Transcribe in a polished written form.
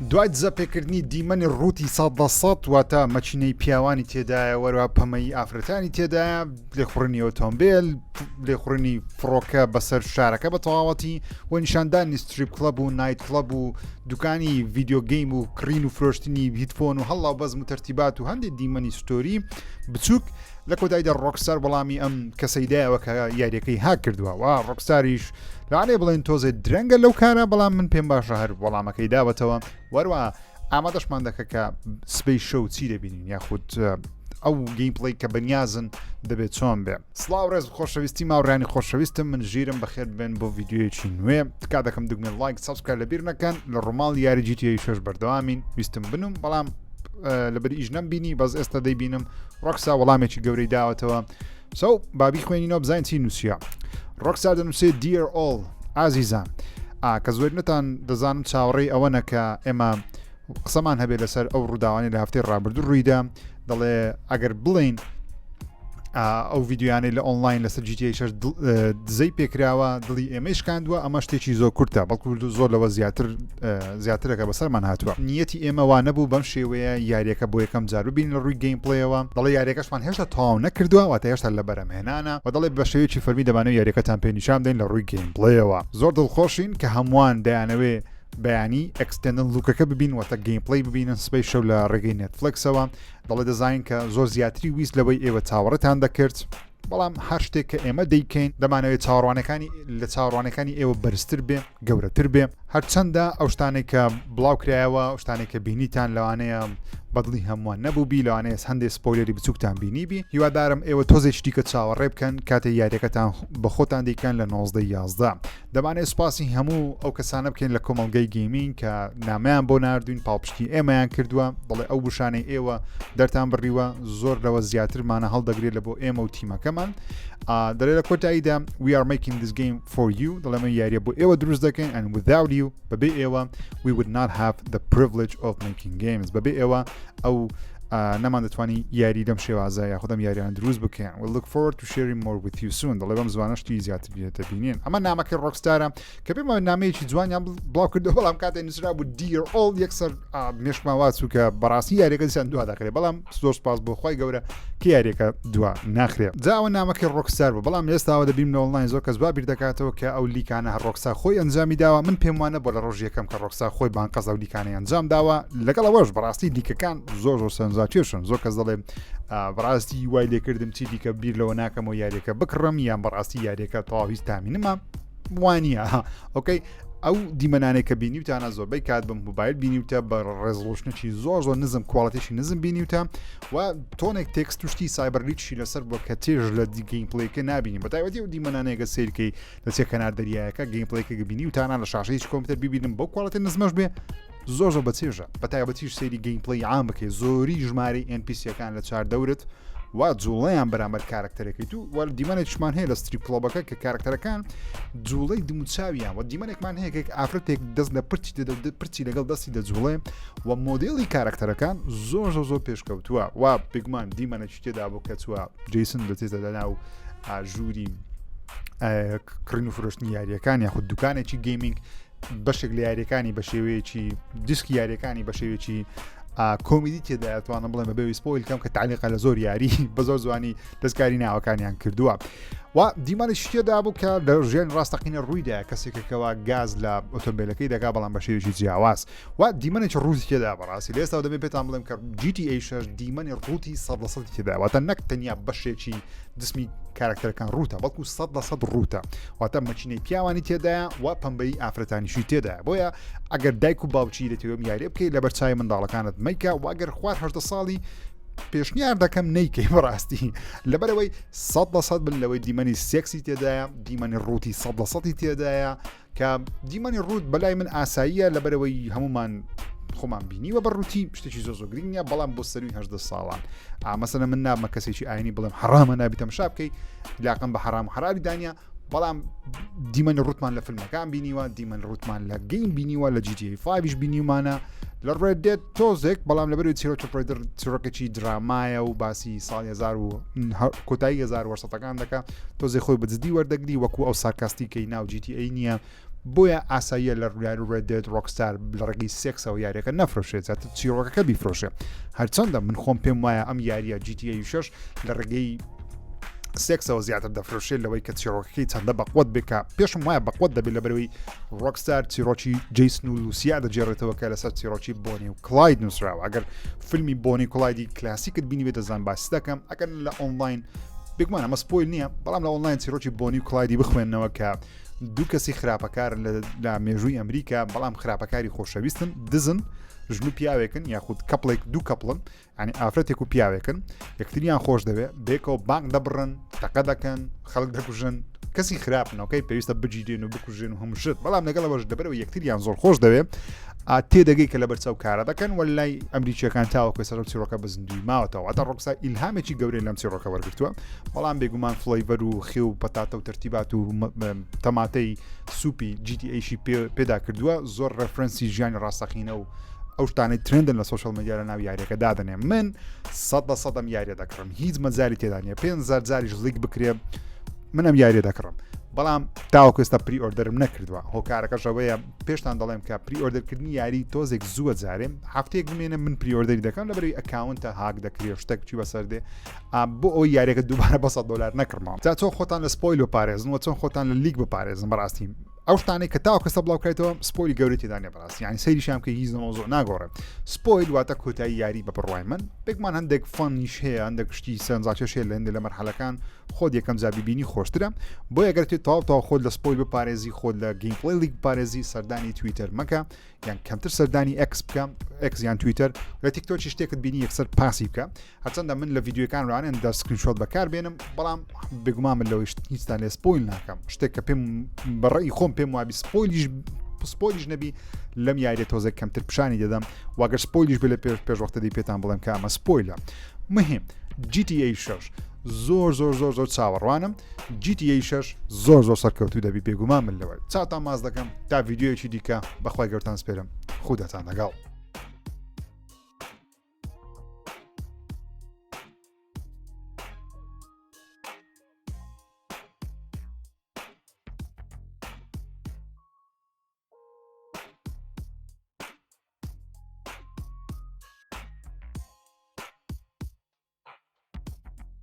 دوای دزەپێکردنی دیمەنی ڕووتی 100% واتە مەچینەی پیاوانی تێدایە وەروە پەمەی ئافرەتانی تێدایە لێخوڕنی ئۆتۆمبیل لێخوڕنی فڕۆکە بەسەر شارەکە بە تەواوەتی و نیشاندانی ستریپ کلەب و نایت کلەب و دوکانی ڤیدیۆ گەیم و کڕین و فرۆشتنی هیدفۆن و هەڵاو بەزم و تەرتیبات و هەندێک دیمەنی ستۆری بچووک لە کۆتاییدا ڕۆکسار وەڵامی ئەم کەسەیدایەوە کە یاریەکەی هاک کردووە و ڕۆکساریش لەوانەیە بڵێن تۆزێ درەنگە لەو کارە بەڵام من پێم باشە هەر وەڵامەکەی داوەتەوە وەروە ئامادەشمان دەکە کە سبەی شەو چی دەبینین یاخود ئەو گەیمپڵی کە بەنیازن دەبێت چۆن بێ. سڵاو ڕێز خۆشەویستی ماوەڕانی خۆشەویستم من ژیرم بەخێر بێن بۆ ڤیدیۆیەکی نوێ تکا دەکەم دوگمێن لایک سابسکرایب لەبیر نەکەن لە ڕۆماڵ یاری GTA 6 بەردەوامین ویستم بنم بەڵام لەبەر ئیش نەمبینی بەس ئێستا دەیبینم ڕۆکسا وەڵامێکی گەورەی داوەتەوە سەو بابی خوێنینەوە بزانین چی نووسە. ڕۆکسا دەنووسێت Dear All ئازیزان کە زۆرنتان دەزانم چاوەڕێی ئەوەنە کە ئێمە قسەمان هەبێت لەسەر ئەو ڕووداوانی لە هەفتەی ڕابردوو ڕوویدا دەڵێ ئەگەر بڵین ئەو ڤیددیویانەی لە ئۆنلاین لەسەر GTA 6 دزەی پێکراوە دڵی ئێمەی شکاندووە ئەمە شتێکی زۆر کورتە بەڵکو زۆر لەوە زیاترەکە بەسەرمان هاتووە نیەتی ئێمە وا نەبوو بەم شێوەیە یاریەکە بۆ یەکەم جار ببین لە ڕووی گەیمپڵەیەوە دەڵێ یاریەکەشمان هێشتا تاو نەکردووە واتە هێشتا لە بەرەمهێنانە و دەڵێ بە شێوەیەکی فەرمی دەبانێت یاریەکەتان پێ نیشان بدەین لە ڕووی گەیمپڵەیەوە زۆر دڵخۆشین کە هەمووان دەیانەوێ بەیانی ئەکستێنن لوکەکە ببین واتە گەیمپڵی ببینن سبەی شەو لە ڕێگەی نێتفلکسەوە دەڵێ دەزانین کە زۆر زیاتری ویست لەوەی ئێوە چاوەڕێتان دەکرد بەڵام هەر شتێک کە ئێمە دەیکەین دەمانەوێت چاوەڕوانەکانی ئێوە بەرزتر بێ گەورەتر بێ هەرچەندە ئەو شتانێک کە بڵاو کرایەوە ئەو شتانێک کە بینیتان لەوانەیە بەدڵی هەمووان نەبووبی لەوانەیە هەندێک سپۆیلەری بچووکتان بینیبی هیوادارم ئێوە تۆزێکی کە چاوەڕێ بکەن کاتێک یاریەکەتان بە خۆتان دەیکەن لە 1911 دەمانێت سوپاسی هەموو ئەو کەسانە بکەین لە کۆمەڵگەی گەیمین کە نامیان بۆ ناردوین پاڵپشتی ئێمەیان کردووە دەڵێ ئەو بشانەی ئێوە دەرتان بڕیوە زۆر لەوە زیاترمانە هەڵدەگرێت لە بۆ ئێمە و تیمەکەمان دەڵێ لە کۆتاییدا we are making this game for you دەڵێمە یاریە بۆ ئێوە دروست دەکەین and without you بەبێ ئێوە we would not have the privilege of making games بەبێ ئێوە ئەو نەمان دەتوانی یاری دەم شێوازە یا خودم یاریان دروست بکەن we look forward to sharing more with you soon دەڵێ بەم زوانەشتی زیاتر بێتە بینین ئەمە نامەکە ڕۆکستارە کە پێم نامەیەکی جوانیان بڵاو کردو بەڵام کاتێ نووسرا بوو Dear All یەکسەر مێشمان واچوو کە بەڕاستی یاریەکە دیسان دوا داخرێت بەڵام زۆر سپاس بۆ خۆی گەورە کە یاریەکە دوا ناخرێت جاوە نامەکەی ڕۆکستار بوو بەڵام ئێستاوە دەبین لە ئۆنلاین زۆر کەس بابیر دەکاتەوە کە ئەو لیکانە هەر ڕۆکسا خۆی ئەنجامی داوە من پێم وانە بۆ لە ڕۆژ یەکەم کە ڕۆکسا خۆی بانقەز ئەو لیکانەی ئەنجام داوە لەگەڵ ئەوەش بەڕاستی دیکەکان زۆر سەنجاکێشن زۆر کەس دەڵێ بەڕاستی وای لێکردم چی دیکە بیر لەوە ناکەم و یاریەکە بکڕم یان بەڕاستی یاریەکە تەواوی تامینمە وانە ئۆکەی ئەو دیمەنانێک کە بینیوتانە زۆربەی کات بم موبایل بینیوتە بە ڕێزڵۆشنێکی زۆر نزم کوواڵەتێکی نزم بینیوتە و تۆنێک تێکست توشتی سایبەرلیچی لەسەر بۆ کە تێژ لە گەیمپڵەیەکە نبینی بەتایبەتی و دیمەنانێکە سیرکەی لە چێ کەنار دەریایەکە گەیمپڵەیەکە بینیوتانە لە شاشەی کۆمپیوتەر ببینم بۆ کوواڵەتی نزمەش بێ زۆر بەچێژە بەتایبەتیش سەیری گەیمپڵی عام بکەی زۆری ژمارەی NPCەکان لە چار دەورت وا جوڵەیان بەرامبەر کارکتەرەکەی تو وەل دیمەنێکشمان هەیە لە ستریپ کلۆبەکە کە کارکتەرەکان جوڵەی دموچاویان و دیمەنێکمان هەیە ئافرەتێک دەست لە پرچی لەگەڵ دەستی دەجوڵێ و مۆدێڵی کارکتەرەکان زۆر پێشکەوتووە وا بگومان دیمەنێکی تێدا بۆ کەچووە جیسن دەتێتە لەناو ژووری کڕین و فرۆشتنی یاریەکان یاخود دوکانێکی گەیمینگ بەشێک لە یاریەکانی بە شێوەیەکی دیسکی یاریەکانی بە شێوەیەکی کۆمیدی تێدایەتوانم بڵێن بەبێ سپۆیل کەم کە تعلیقە لە زۆر یاری بە زۆر جوانی دەستکاری ناوەکانیان کردووە و دیمانێک شتێدا بوو کە لە ژیان ڕاستەقینە ڕوویدا کەسێکەکەەوە گاز لە ئۆتۆمبیلەکەی دەکا بەڵام بە شێوەیەکی جیاواز و دیمەنێک ڕووی تێدا بەڕاستی لێستا دەبێت پێتان بڵێم کە GTA 6 دیمەنی ڕووتی 100% تێدا واتە نەک تەنیا بەشێکی دسمی کارکتەرەکان ڕووتە بەڵکو 100% ڕووتە واتە مەچینەی پیاوانی تێدایە و پەمبەی ئافرەتانیشی تێدایە بۆیە ئەگەر دایک و باوچی دەتەوێت یاری بکەیت لە بەرچای منداڵەکانت مەیکە و ئەگەر خوار 18 ساڵی پێشنیار دەکەم نەیکەی بەڕاستی لەبەرەوەی 100% بن لەوەی دیمەنی سێکسی تێدایە دیمەنی ڕووتی 100% تێدایە کە دیمەنی ڕووت بەلای من ئاساییە لەبەرەوەی هەمومان خۆمان بینیوە بە ڕووتی شتێکی زۆر گرنگە بەڵام بۆ سەروی 18 ساڵان مەسەلەن من نامە کەسێکی ئاینی بڵێم حرامە نابیتەم شا بکەی لاقم بە حرام و حرامی دانیا بەڵام دیمەنی ڕوتمان لە فیلمەکان بینیوە دیمەنی ڕوتمان لە گەیم بینیوە لە GTA 5 بینیومانە لە Red Dead تۆزێک بەڵام لەبەر چیرۆکێکی درامایە و باسی ساڵی 1000 و کۆتایی 1970ەکان دەکات تۆزێک خۆی بەجددی وەردەگری وەکو ئەو سارکاستیکەی ناو GTA نییە بۆیە ئاساییە لە ڕێ دێت ڕۆکستار لە ڕێگەی سێکسەوە یاریەکە نەفرۆشێت زیاتر چیرۆکەکە بیفرۆشێ هەرچەندە من خۆم پێم وایە ئەم یاریە GTA 6 لە ڕێگەی سێکسەوە زیاتر دەفرۆشێت لەوەی کە چیرۆکەکەی چەندە بەقوت بکە پێشم وایە بەقوت دەبێت لە بەرەوەی ڕۆکستار چیرۆکی جیسن و لوسیا دەجێڕێتەوە کە لەسەر چیرۆکی بۆنی و کلاید نووسراوە ئەگەر فیلمی بۆنی کلایدی کلاسیکت بینی بێتە زان باسی دەکەم ئەگەر لە ئۆنلاین بگومان ئەمە سپۆیل نییە بەڵام لە ئۆنلاین چیرۆکی بۆنی و کلایدی بخوێنەوە کە دوو کەسی خراپەکار لە مێژووی ئەمریکا بەڵام خراپەکاری خۆشەویستن دزن ژن و پیاوێکن یاخود کەپڵێک دوو کەپڵن ینی ئافرەتێک و پیاوێکن یەکتریان خۆش دەوێت بێکەوە بانک دەبڕن تەقە دەکەن خەڵک دەکوژن کەسی خراپنەوەکەی پێویستە بگیرێن و بکوژێن و هەمووشت بەڵام لەگەڵەوەش دەبەرەوە یەکتریان زۆر خۆش دەوێت تێدەگەی کە لە بەرچاو کارە دەکەن وەلای ئەمریکیەکان تاوەکە سەر چیرۆکە بزندوی ماوەتەوە ئەتا ڕۆکسا ئیلهامێکی گەورەی لەم چیرۆکە وەرگرتووە بەڵام بێگومان فڵەیڤەر و خێ و پەتاتە و تەرتیبات و تەماتەی سوپی GTA پێدا کردووە زۆر ڕێفرەنسی ژیانی ڕاستەقینە و ئەو شتانەی ترندن لە سوشال مدیا لە ناو یاریەکە دادنێ من 100% ئەم یاریە دەکڕم هیچ مەجاری تێدا نیە 5,000 جاریش لیک بکرێ من ئەم یاریە دەکڕم بەڵام تاوەکو ئێستا پری ئۆردەرم نەکردووە هۆکارەکەشەوەیە پێشتان دەڵێم کە پری ئۆردەرکردنی یاری تۆزێک زووە جارێم هەفتەیەک بمێنە من پری ئۆردەری دەکەم لەبەری ئەکاونتە هاک دەکرێت شتێک چی بەسەردێ بۆ ئەوی یاریەکە دووبارە بە $100 نەکڕمەوە تا چۆن خۆتان لە سپۆیل بپارێزنەوە چۆن خۆتان لە لیک بپارێزن بەڕاستی ئەو شتانەی کە تاوە کەسە بڵاوکرێتەوە سپۆیلی گەورەی تێدانێ بەڕاستی یانی سەیریشام کە هیچ زۆ ناگۆڕێ سپۆیل واتە کۆتایی یاری بە بڕوای من بێکمان هەندێک فەنیش هەیە هەندێک شتی سەرنجاکێش هەیە لە هەندێک لە مەرحەلەکان خۆت یەکەم جا بیبینی خۆشترە بۆ ئەگەر تاو خۆت لە سپۆیل بپارێزی خۆت لە گەیمپڵی لیک بپارێزی سەردانی تویتر مەکە یان کەمتر سەردانی ئەکس بکە ئەکس یان تویتر لە تیکتۆکی شتێکت بینی یەکسەر پاسی بکە هەرچەندە من لە ڤیدیۆکان ڕوانێن دە سکرینشۆت بەکار بێنم بەڵام بێگومان من لەوەی هیچتان لێ سپۆیل ناکەم شتێک کە پێم بەڕێی خۆم پێم وابی سپۆیلیش نەبی لەم یاریە تۆزێک کەمتر پیشانی دەدەم واگەر سپۆیلیش بێ لە پێشوەختەدەی پێتان بڵێم کە ئەمە سپۆیلە مهم GTA 6 زۆر چاوەڕوانم GTA 6 زۆر سەرکەوتوو دەبی بێگومان من لەوە چاتان ماز دەکەم تا ڤیدیۆیەکی دیکە بەخوای گەورتان سپێرم خودتان لەگەڵ